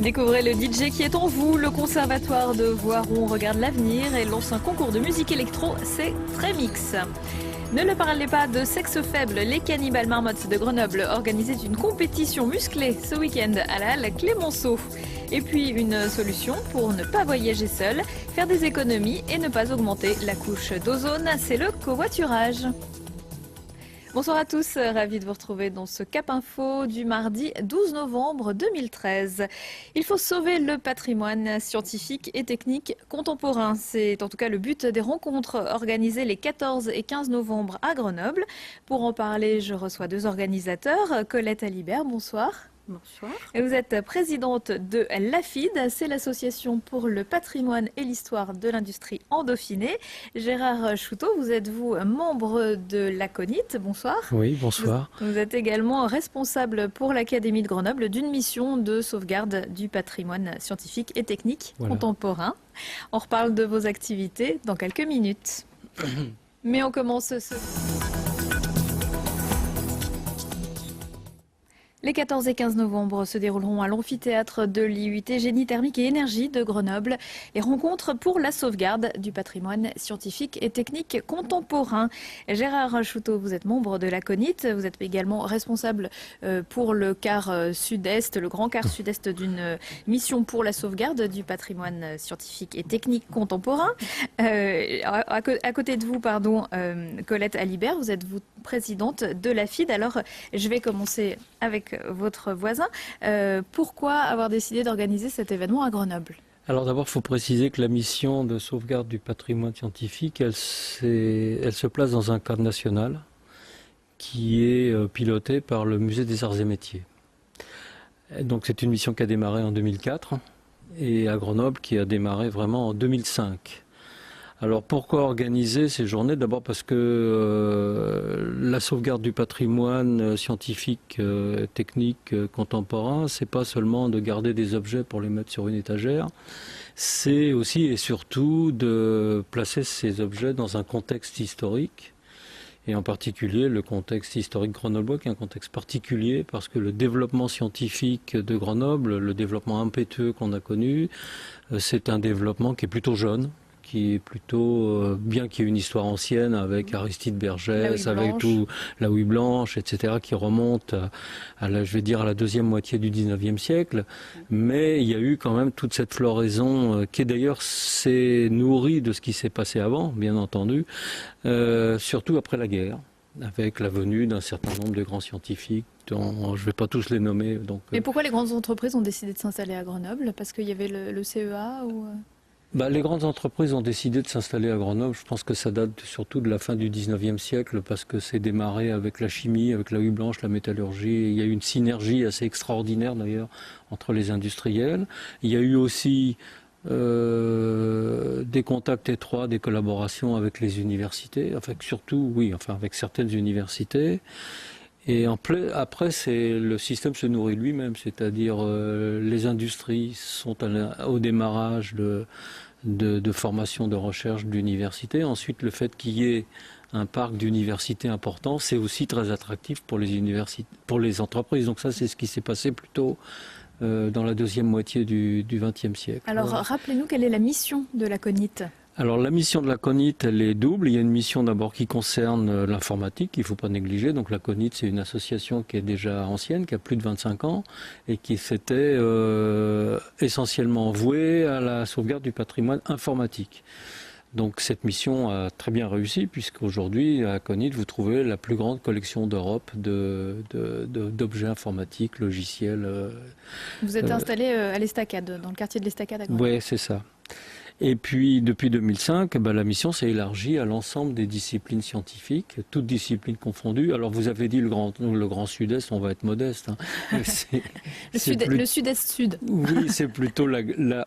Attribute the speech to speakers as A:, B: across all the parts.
A: Découvrez le DJ qui est en vous. Le conservatoire de Voiron regarde l'avenir et lance un concours de musique électro, c'est Trémix. Ne le parlez pas de sexe faible, les Cannibales Marmottes de Grenoble organisaient une compétition musclée ce week-end à la halle Clémenceau. Et puis une solution pour ne pas voyager seul, faire des économies et ne pas augmenter la couche d'ozone, c'est le covoiturage. Bonsoir à tous, ravi de vous retrouver dans ce Cap Info du mardi 12 novembre 2013. Il faut sauver le patrimoine scientifique et technique contemporain. C'est en tout cas le but des rencontres organisées les 14 et 15 novembre à Grenoble. Pour en parler, je reçois deux organisateurs. Colette Alibert, bonsoir.
B: Bonsoir.
A: Et vous êtes présidente de l'AFID, c'est l'association pour le patrimoine et l'histoire de l'industrie en Dauphiné. Gérard Chouteau, vous êtes membre de l'ACONIT, bonsoir.
C: Oui, bonsoir.
A: Vous êtes également responsable pour l'Académie de Grenoble d'une mission de sauvegarde du patrimoine scientifique et technique contemporain. On reparle de vos activités dans quelques minutes. Mais on commence ce... Les 14 et 15 novembre se dérouleront à l'amphithéâtre de l'IUT Génie thermique et énergie de Grenoble. Les rencontres pour la sauvegarde du patrimoine scientifique et technique contemporain. Gérard Chouteau, vous êtes membre de l'ACONIT. Vous êtes également responsable pour le quart sud-est, le grand quart sud-est d'une mission pour la sauvegarde du patrimoine scientifique et technique contemporain. À côté de vous, Colette Alibert, vous êtes présidente de l'AFID. Alors, je vais commencer avec votre voisin. Pourquoi avoir décidé d'organiser cet événement à Grenoble ?
C: Alors d'abord, il faut préciser que la mission de sauvegarde du patrimoine scientifique, elle se place dans un cadre national qui est piloté par le Musée des Arts et Métiers. Donc c'est une mission qui a démarré en 2004 et à Grenoble qui a démarré vraiment en 2005. Alors pourquoi organiser ces journées? D'abord parce que la sauvegarde du patrimoine scientifique, technique, contemporain, c'est pas seulement de garder des objets pour les mettre sur une étagère, c'est aussi et surtout de placer ces objets dans un contexte historique, et en particulier le contexte historique grenoblois, qui est un contexte particulier parce que le développement scientifique de Grenoble, le développement impétueux qu'on a connu, c'est un développement qui est plutôt jeune, qui est plutôt, bien qu'il y ait une histoire ancienne avec Aristide Bergès, avec tout la Louis Blanche, etc., qui remonte à la deuxième moitié du 19e siècle, mais il y a eu quand même toute cette floraison qui d'ailleurs s'est nourrie de ce qui s'est passé avant, bien entendu, surtout après la guerre, avec la venue d'un certain nombre de grands scientifiques, dont je ne vais pas tous les nommer. Donc,
A: mais pourquoi les grandes entreprises ont décidé de s'installer à Grenoble? Parce qu'il y avait le CEA ou...
C: Les grandes entreprises ont décidé de s'installer à Grenoble. Je pense que ça date surtout de la fin du 19e siècle parce que c'est démarré avec la chimie, avec la huile blanche, la métallurgie. Il y a eu une synergie assez extraordinaire d'ailleurs entre les industriels. Il y a eu aussi des contacts étroits, des collaborations avec les universités, avec certaines universités. Et après, le système se nourrit lui-même, c'est-à-dire les industries sont au démarrage de formation, de recherche d'université. Ensuite, le fait qu'il y ait un parc d'universités important, c'est aussi très attractif pour les entreprises. Donc ça, c'est ce qui s'est passé plutôt dans la deuxième moitié du XXe siècle.
A: Alors, rappelez-nous quelle est la mission de l'ACONIT ?
C: Alors la mission de l'ACONIT, elle est double. Il y a une mission d'abord qui concerne l'informatique, qu'il ne faut pas négliger. Donc l'ACONIT, c'est une association qui est déjà ancienne, qui a plus de 25 ans, et qui s'était essentiellement vouée à la sauvegarde du patrimoine informatique. Donc cette mission a très bien réussi, puisqu'aujourd'hui, à l'ACONIT, vous trouvez la plus grande collection d'Europe d'objets informatiques, logiciels.
A: Vous êtes installé à l'Estacade, dans le quartier de l'Estacade à Grenoble.
C: Oui, c'est ça. Et puis, depuis 2005, la mission s'est élargie à l'ensemble des disciplines scientifiques, toutes disciplines confondues. Alors, vous avez dit le grand sud-est, on va être modeste. Hein.
A: Le sud-est sud.
C: Oui, c'est plutôt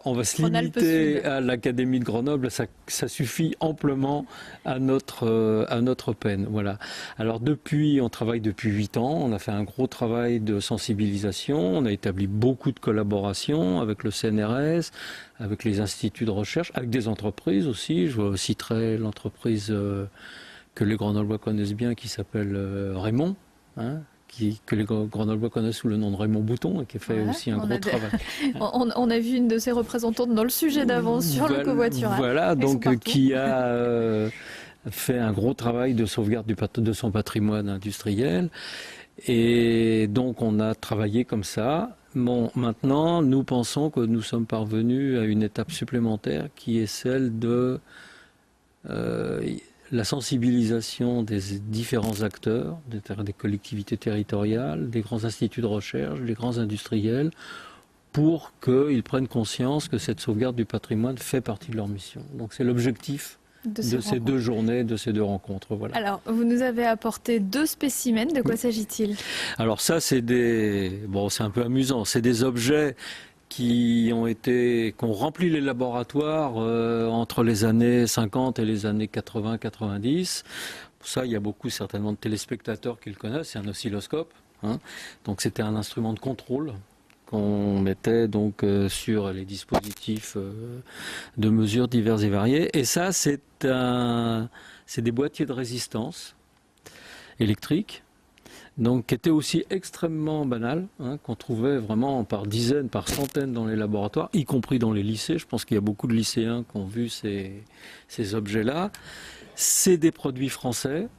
C: on va se limiter à l'Académie de Grenoble. Ça suffit amplement à notre peine. Voilà. Alors, on travaille depuis 8 ans. On a fait un gros travail de sensibilisation. On a établi beaucoup de collaborations avec le CNRS, avec les instituts de recherche, avec des entreprises aussi. Je citerai l'entreprise que les Grenoblois connaissent bien, qui s'appelle Raymond, que les Grenoblois connaissent sous le nom de Raymond Bouton et qui fait aussi un gros travail.
A: On a vu une de ses représentantes dans le sujet d'avant sur le covoiturage.
C: Voilà, donc qui a fait un gros travail de sauvegarde de son patrimoine industriel. Et donc on a travaillé comme ça. Bon, maintenant, nous pensons que nous sommes parvenus à une étape supplémentaire qui est celle de la sensibilisation des différents acteurs, des collectivités territoriales, des grands instituts de recherche, des grands industriels, pour qu'ils prennent conscience que cette sauvegarde du patrimoine fait partie de leur mission. Donc c'est l'objectif de ces 2 journées, de ces 2 rencontres. Voilà.
A: Alors, vous nous avez apporté 2 spécimens. De quoi s'agit-il? Alors
C: ça, c'est c'est un peu amusant. C'est des objets qui ont rempli les laboratoires entre les années 50 et les années 80-90. Pour ça, il y a beaucoup certainement de téléspectateurs qui le connaissent. C'est un oscilloscope. Donc c'était un instrument de contrôle qu'on mettait donc sur les dispositifs de mesure divers et variés. Et ça, c'est des boîtiers de résistance électrique, donc qui étaient aussi extrêmement banals, qu'on trouvait vraiment par dizaines, par centaines dans les laboratoires, y compris dans les lycées. Je pense qu'il y a beaucoup de lycéens qui ont vu ces objets-là. C'est des produits français.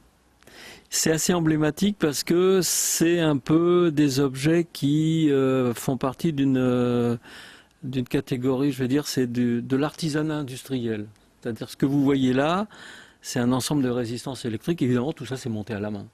C: C'est assez emblématique parce que c'est un peu des objets qui font partie d'une catégorie, je vais dire, c'est de l'artisanat industriel. C'est-à-dire ce que vous voyez là, c'est un ensemble de résistances électriques. Évidemment, tout ça, c'est monté à la main.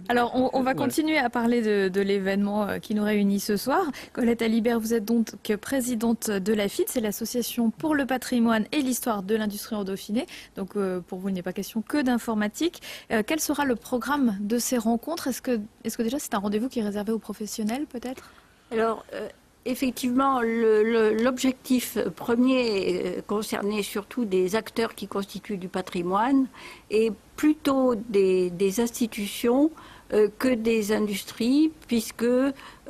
A: Alors, on va continuer à parler de l'événement qui nous réunit ce soir. Colette Alibert, vous êtes donc présidente de l'AFID, c'est l'Association pour le patrimoine et l'histoire de l'industrie en Dauphiné. Donc, pour vous, il n'est pas question que d'informatique. Quel sera le programme de ces rencontres? Est-ce que déjà c'est un rendez-vous qui est réservé aux professionnels, peut-être?
B: Alors, effectivement, l'objectif premier concernait surtout des acteurs qui constituent du patrimoine et plutôt des institutions que des industries, puisque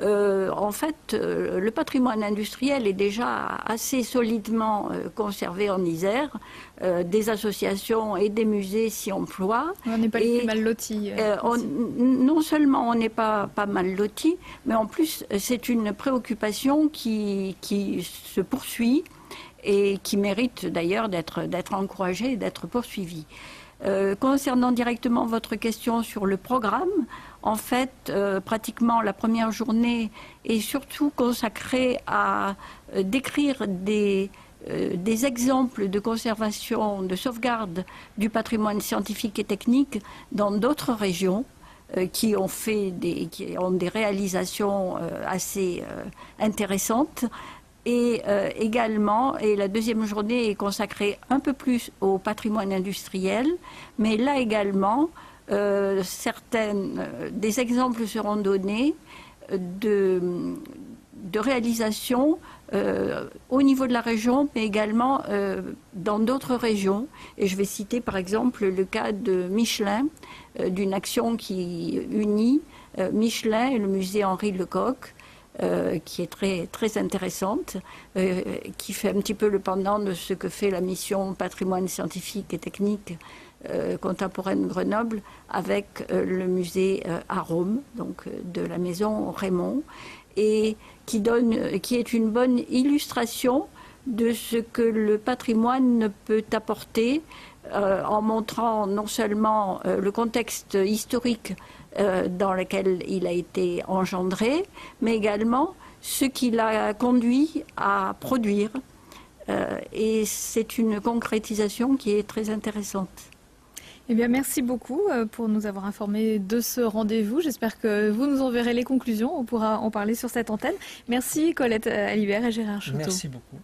B: en fait le patrimoine industriel est déjà assez solidement conservé en Isère. Des associations et des musées s'y emploient.
A: On n'est pas les plus mal lotis.
B: Non seulement on n'est pas mal lotis, mais en plus c'est une préoccupation qui se poursuit et qui mérite d'ailleurs d'être encouragée et d'être poursuivie. Concernant directement votre question sur le programme, en fait, pratiquement la première journée est surtout consacrée à décrire des exemples de conservation, de sauvegarde du patrimoine scientifique et technique dans d'autres régions qui ont des réalisations assez intéressantes. Et également, la deuxième journée est consacrée un peu plus au patrimoine industriel, mais là également, des exemples seront donnés de réalisations au niveau de la région, mais également dans d'autres régions. Et je vais citer par exemple le cas de Michelin, d'une action qui unit Michelin et le musée Henri Lecoq, qui est très, très intéressante, qui fait un petit peu le pendant de ce que fait la mission patrimoine scientifique et technique contemporaine Grenoble avec le musée à Rome, donc de la maison Raymond, et qui est une bonne illustration de ce que le patrimoine peut apporter en montrant non seulement le contexte historique dans lequel il a été engendré, mais également ce qui l'a conduit à produire. Et c'est une concrétisation qui est très intéressante.
A: Eh bien, merci beaucoup pour nous avoir informés de ce rendez-vous. J'espère que vous nous enverrez les conclusions. On pourra en parler sur cette antenne. Merci Colette Alibert et Gérard Chouteau.
C: Merci beaucoup.